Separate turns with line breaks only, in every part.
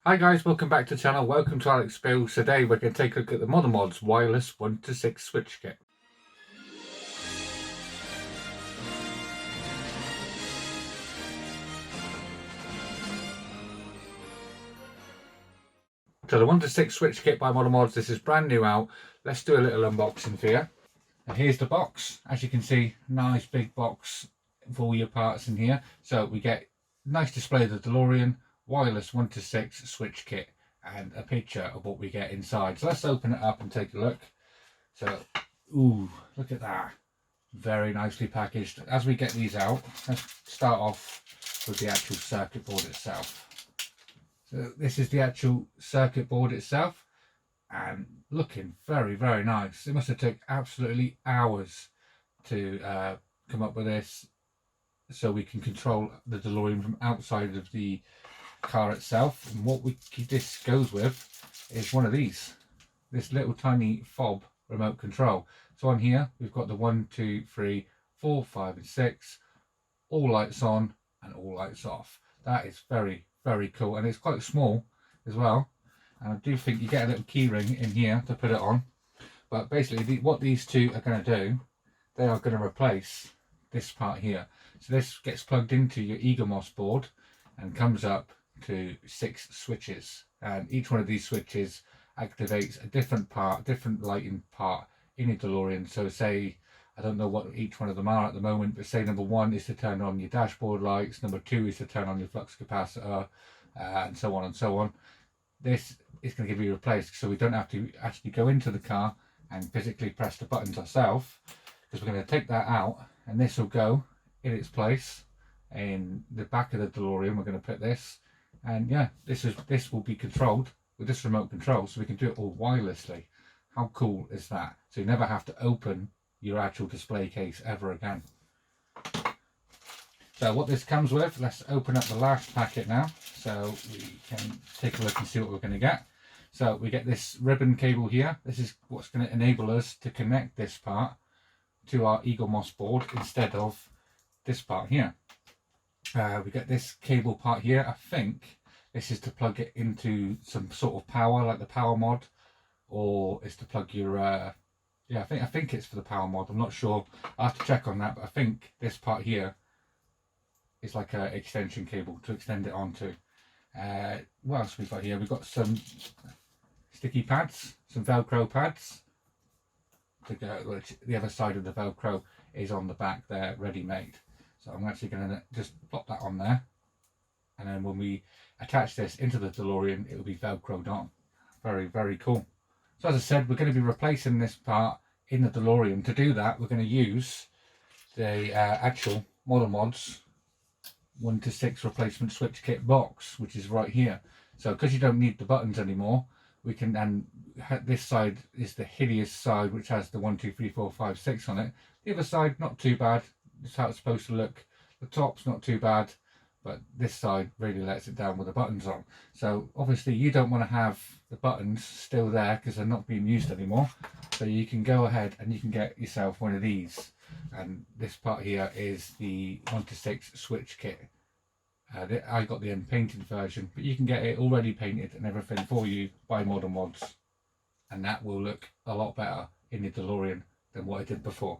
Hi guys, welcome back to the channel. Welcome to Alex Builds. Today we're going to take a look at the ModelModz wireless 1 to 6 switch kit. So the 1 to 6 switch kit by ModelModz, this is brand new out. Let's do a little unboxing for you. And here's the box. As you can see, nice big box for all your parts in here. So we get a nice display of the Delorean wireless 1 to 6 switch kit and a picture of what we get inside. So let's open it up and take a look. So, ooh, look at that. Very nicely packaged. As we get these out, let's start off with the actual circuit board itself. So this is the actual circuit board itself, and looking very, very nice. It must have taken absolutely hours to come up with this, so we can control the Delorean from outside of the car itself. And what this goes with is one of these, this little tiny fob remote control. So on here we've got the 1, 2, 3, 4, 5 and 6, all lights on and all lights off. That is very, very cool, and it's quite small as well. And I do think you get a little key ring in here to put it on. But basically what these two are going to do, they are going to replace this part here. So this gets plugged into your ModelModz board and comes up to 6 switches, and each one of these switches activates a different part, different lighting part in your Delorean. So say, I don't know what each one of them are at the moment, but say number 1 is to turn on your dashboard lights, number 2 is to turn on your flux capacitor, and so on and so on. This is going to be replaced, so we don't have to actually go into the car and physically press the buttons ourselves, because we're going to take that out and this will go in its place in the back of the Delorean. We're going to put this, and yeah, this will be controlled with this remote control, so we can do it all wirelessly. How cool is that? So you never have to open your actual display case ever again. So what this comes with, let's open up the last packet now so we can take a look and see what we're going to get. So we get this ribbon cable here. This is what's going to enable us to connect this part to our ModelModz board instead of this part here. We get this cable part here. I think this is to plug it into some sort of power, like the power mod, or it's to plug your yeah, I think it's for the power mod. I'm not sure, I have to check on that, but I think this part here is like an extension cable to extend it onto. What else we've got here? We've got some sticky pads, some Velcro pads to go, which the other side of the Velcro is on the back there, ready made. So I'm actually going to just pop that on there, and then when we attach this into the Delorean, it will be Velcroed on. Very, very cool. So as I said, we're going to be replacing this part in the Delorean. To do that, we're going to use the actual ModelModz 1 to 6 replacement switch kit box, which is right here. So because you don't need the buttons anymore, we can, and this side is the hideous side, which has the 1, 2, 3, 4, 5, 6 on it. The other side, not too bad. This is how it's supposed to look. The top's not too bad, but this side really lets it down with the buttons on. So obviously you don't want to have the buttons still there because they're not being used anymore. So you can go ahead and you can get yourself one of these. And this part here is the 1 to 6 switch kit. I got the unpainted version, but you can get it already painted and everything for you by ModelModz, and that will look a lot better in the Delorean than what I did before.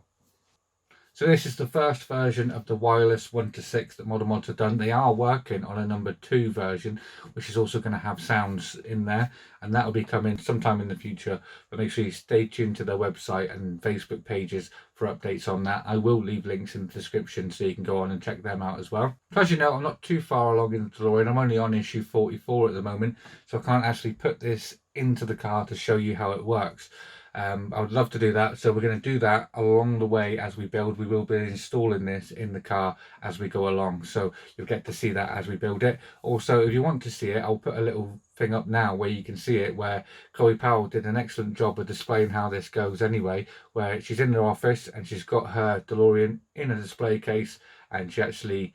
So this is the first version of the wireless 1 to 6 that ModelModz have done. They are working on a number 2 version, which is also going to have sounds in there, and that will be coming sometime in the future. But make sure you stay tuned to their website and Facebook pages for updates on that. I will leave links in the description so you can go on and check them out as well. So as you know, I'm not too far along in the Delorean. I'm only on issue 44 at the moment, so I can't actually put this into the car to show you how it works. I would love to do that, so we're going to do that along the way as we build. We will be installing this in the car as we go along, so you'll get to see that as we build it. Also, if you want to see it, I'll put a little thing up now where you can see it, where Chloe Powell did an excellent job of displaying how this goes anyway, where she's in her office and she's got her Delorean in a display case and she actually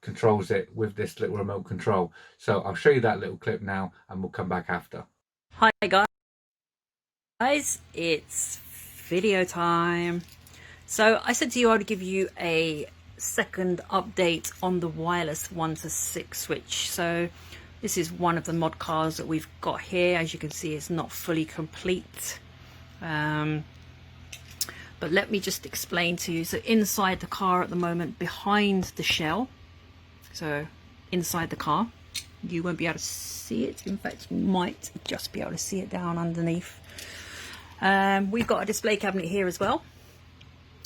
controls it with this little remote control. So I'll show you that little clip now and we'll come back after.
Hi guys, it's video time. So I said to you I'd give you a second update on the wireless 1 to 6 switch. So This is one of the mod cars that we've got here. As you can see, it's not fully complete. But let me just explain to you. So inside the car at the moment, behind the shell, so inside the car, you won't be able to see it. In fact, you might just be able to see it down underneath. We've got a display cabinet here as well.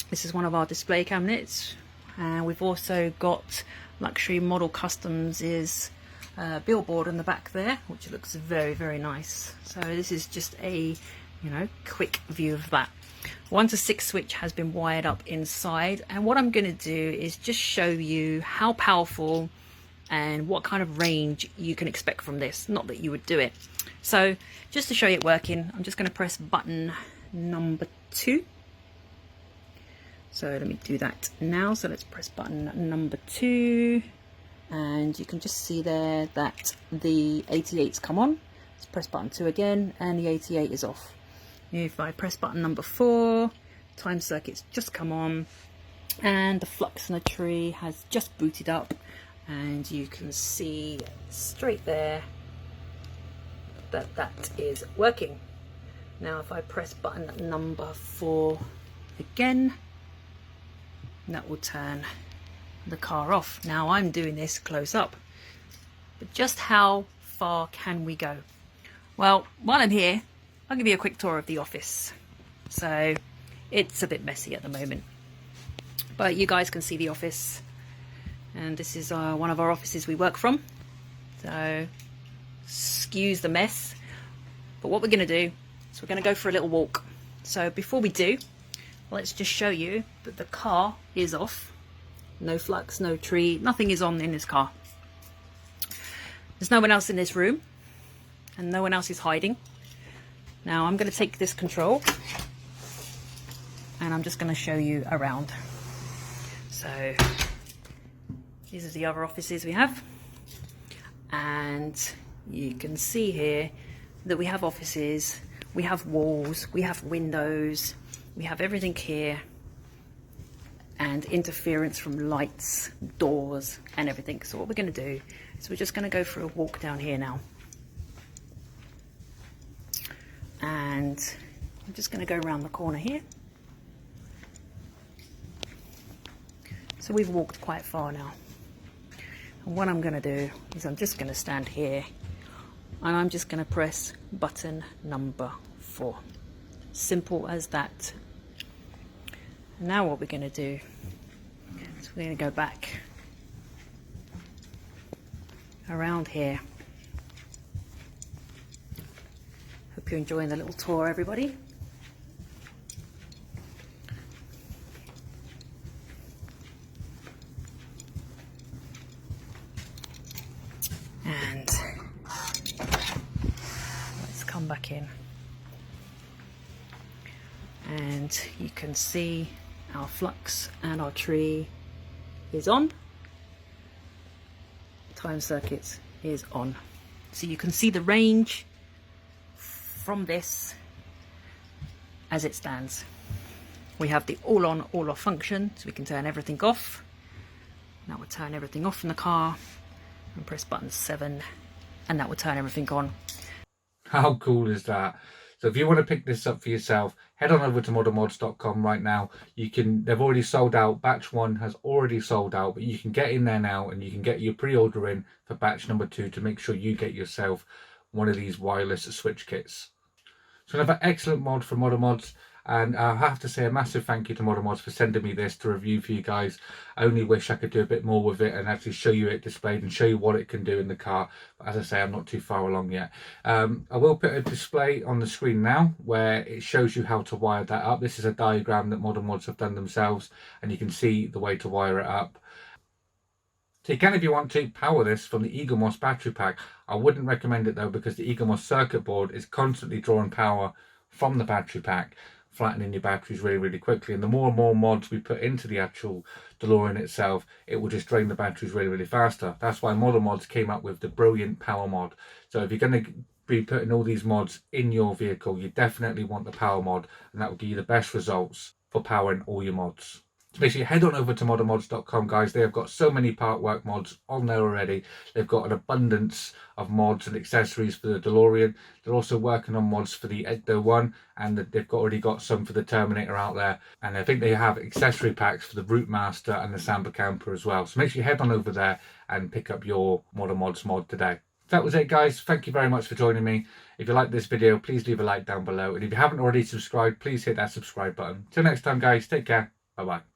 This is one of our display cabinets. And we've also got Luxury Model Customs' billboard in the back there, which looks very, very nice. So this is just a, quick view of that. 1 to 6 switch has been wired up inside, and what I'm going to do is just show you how powerful and what kind of range you can expect from this. Not that you would do it. So just to show you it working, I'm just going to press button number 2. So let me do that now. So let's press button number 2, and you can just see there that the 88's come on. Let's press button 2 again, and the 88 is off. If I press button number 4, time circuit's just come on, and the flux in the tree has just booted up, and you can see straight there that that is working. Now if I press button number 4 again, that will turn the car off. Now I'm doing this close up, but just how far can we go? Well, while I'm here, I'll give you a quick tour of the office. So it's a bit messy at the moment, but you guys can see the office, and this is one of our offices we work from. So excuse the mess, but what we're going to do is we're going to go for a little walk. So before we do, let's just show you that the car is off. No flux, no tree, nothing is on in this car. There's no one else in this room, and no one else is hiding. Now I'm going to take this control, and I'm just going to show you around. So these are the other offices we have, and you can see here that we have offices, we have walls, we have windows, we have everything here, and interference from lights, doors, and everything. So what we're going to do is we're just going to go for a walk down here now. And I'm just going to go around the corner here. So we've walked quite far now. And what I'm going to do is I'm just going to stand here, and I'm just going to press button number 4. Simple as that. Now what we're going to do is we're going to go back around here. Hope you're enjoying the little tour, everybody. And let's come back in. And you can see our flux and our tree is on. Time circuit is on. So you can see the range from this as it stands. We have the all on, all off function, so we can turn everything off. That will turn everything off in the car, and press button 7, and that will turn everything on.
How cool is that? So if you want to pick this up for yourself, head on over to ModelModz.com right now. They've already sold out. Batch 1 has already sold out, but you can get in there now, and you can get your pre-order in for batch number 2 to make sure you get yourself one of these wireless switch kits. So another excellent mod from ModelModz, and I have to say a massive thank you to ModelModz for sending me this to review for you guys. I only wish I could do a bit more with it and actually show you it displayed and show you what it can do in the car. But as I say, I'm not too far along yet. I will put a display on the screen now where it shows you how to wire that up. This is a diagram that ModelModz have done themselves, and you can see the way to wire it up. So you can, if you want to, power this from the eagleMOS battery pack. I wouldn't recommend it though, because the eagleMOS circuit board is constantly drawing power from the battery pack, flattening your batteries really, really quickly. And the more and more mods we put into the actual Delorean itself, it will just drain the batteries really, really faster. That's why ModelModz came up with the brilliant power mod. So if you're going to be putting all these mods in your vehicle, you definitely want the power mod, and that will give you the best results for powering all your mods. So make sure you head on over to ModelModz.com, guys. They have got so many part work mods on there already. They've got an abundance of mods and accessories for the Delorean. They're also working on mods for the Ecto 1, and they've already got some for the Terminator out there. And I think they have accessory packs for the Brute Master and the Samba Camper as well. So make sure you head on over there and pick up your ModelModz mod today. That was it, guys. Thank you very much for joining me. If you like this video, please leave a like down below. And if you haven't already subscribed, please hit that subscribe button. Till next time, guys, take care. Bye-bye.